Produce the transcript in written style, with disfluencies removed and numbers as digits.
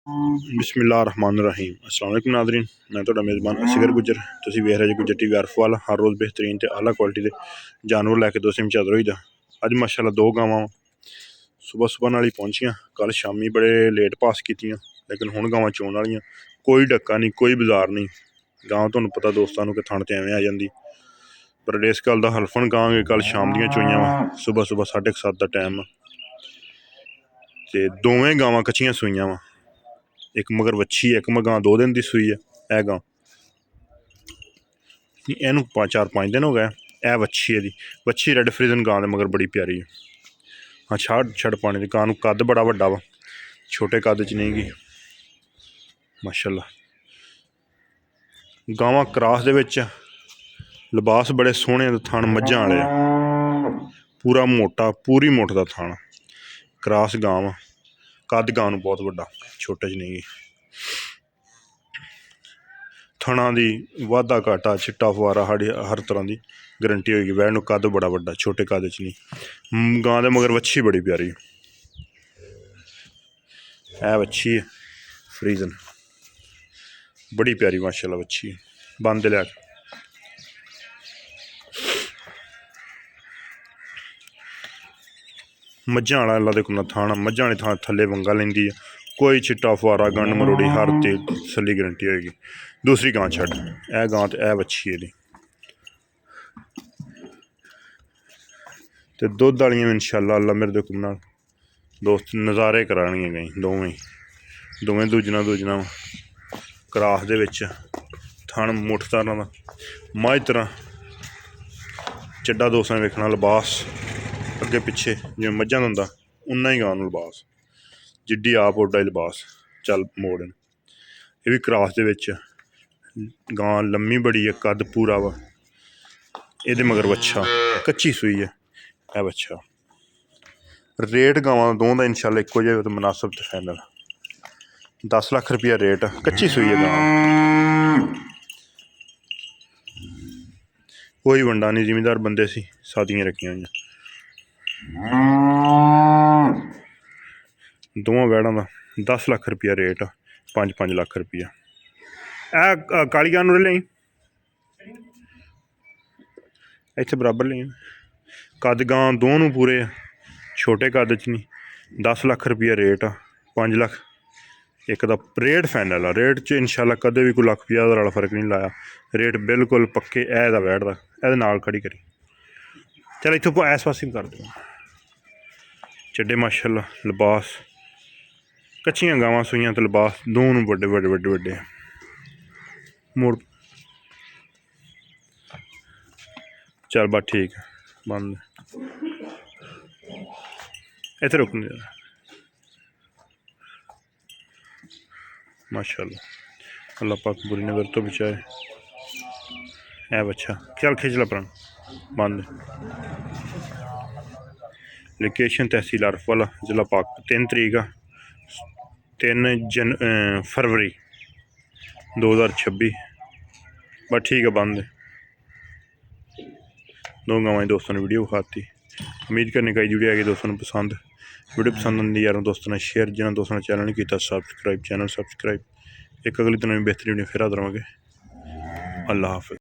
बिस्मिल्लाहिर्रहमानिर्रहीम अस्सलाम वालेकुम नाज़रीन, मैं तो मेज़बान असगर गुजर। तुसीं वेख रहे जी गुजर टीवी अरफवाल। हर रोज़ बेहतरीन तो आला क्वालिटी के जानवर लैके दोस्तें में हाज़र होई दा। अज माशाअल्लाह दो गावां सुबह सुबह नाल ही पहुंचियां। कल शामी बड़े लेट पास कीतियां, लेकिन हुण गावां चोन वालियां। कोई डक्का नहीं, कोई बाजार नहीं। गां तुहानूं पता दोस्तां कि थण ते एवें आ जांदी, पर इस गल का हलफन कहांगे कल शाम दियां चोईयां वा। सुबह सुबह 7:30 का टाइम ते दोवें गावां कच्चियां सूईयां वा। एक मगर वच्छी, एक गां 2 दिन की सूई है। यह गां इनू 4-5 दिन हो गए। यह वच्छी है, वच्छी रेड फ्रीजन गां दे मगर बड़ी प्यारी है। हाँ, छड़ पाने की गां नूं कद बड़ा वड्डा वा, छोटे कद च नहीं गी माशाअल्लाह। गावां क्रॉस दे विच लिबास बड़े सोहने, थण मज्झां वाले पूरा मोटा, पूरी मुठ दा थण। क्रॉस गां वा, कद गां नूं बहुत वड्डा, छोटे च नहीं गी। थणा दी वाधा घाटा, चिट्टा फुआरा हर तरह की गारंटी होगी। वैड़ नूं कद बड़ा वड्डा, छोटे कद च नहीं। गां दे मगर वच्छी बड़ी प्यारी है। वच्छी है फ्रीजन, बड़ी प्यारी माशाअल्लाह वच्छी है। बंद लिया मज्झां वाला अल्लाह दे कुन्ना थान, मज्झां वाली थान थल्ले वंगा लैंदी है। कोई चिट्टा फुआरा गंड मरोड़ी हर तसल्ली गारंटी होएगी। दूसरी गां छड़, यह गां तो यह वच्छी है तो दुद्ध वालियां इंशाअल्लाह अल्लाह मेरे दे हुक्म नाल दोस्त नज़ारे करानियां गई। दोवें दूजना क्रॉस दे विच थण मुठ तरह दा, मझ तरह चड्डा दोस्तां वेखना। लिबास अगे पिछे जिवें मज्झां दा हुंदा उन्ना ही गां नूं लिबास, जिड्डी आप ओड्डा ही लिबास। चल मोड़ ये भी क्रॉस दे विच गां लम्मी बड़ी है, कद पूरा वा। ये मगर वच्छा कच्ची सूई है, यह वच्छा। रेट गावां दों दा इंशाअल्लाह इक्को जिहा ते मुनासिब ते फाइनल। 10 लाख रुपया रेट, कच्ची सूई है गां। कोई वंडा नहीं, जिमीदार बंदे सी सादियां रखियां हुई। दोवां वैड़ां दा 10 लाख रुपया रेट, 5-5 लाख रुपया। काली गां नूं लेई इत्थे बराबर लेई। कद गां दोनों पूरे छोटे कद च नहीं। 10 लाख रुपया रेट, 5 लाख एक दा रेट फाइनल आ। रेट च इंशाअल्लाह कदे भी कोई 1,50,000 वाला फर्क नहीं लाया। रेट बिल्कुल पक्के ऐ दा वैड़ दा, ए नाल खड़ी करी। चल इत्थों इस पासे भी कर दो। चड्डे माशाअल्लाह लिबास, कच्चियां गावां सूइयां तो लिबास दोनों बड़े मुड़। चल बस ठीक है, बंद इत्थे रुक नहीं माशाअल्लाह। अल्लाह पाक बुरी नज़र तो बचाए। है बच्चा, चल खिंच ला पर बंद। लोकेशन तहसील अरफवाला, जिला पाक। 3 तरीक 3 फरवरी 2026। बस ठीक है, बंद। दो गावां दोस्तों ने वीडियो विखाती। उम्मीद करने का वीडियो आएगी दोस्तों को पसंद। वीडियो पसंद आती यारों दोस्तों ने शेयर, जिन्होंने दोस्तों ने चैनल नहीं किया सब्सक्राइब, चैनल सब्सक्राइब। एक अगली दिन बेहतरीन वीडियो फिर हाज़र होवांगे। अल्लाह हाफिज़।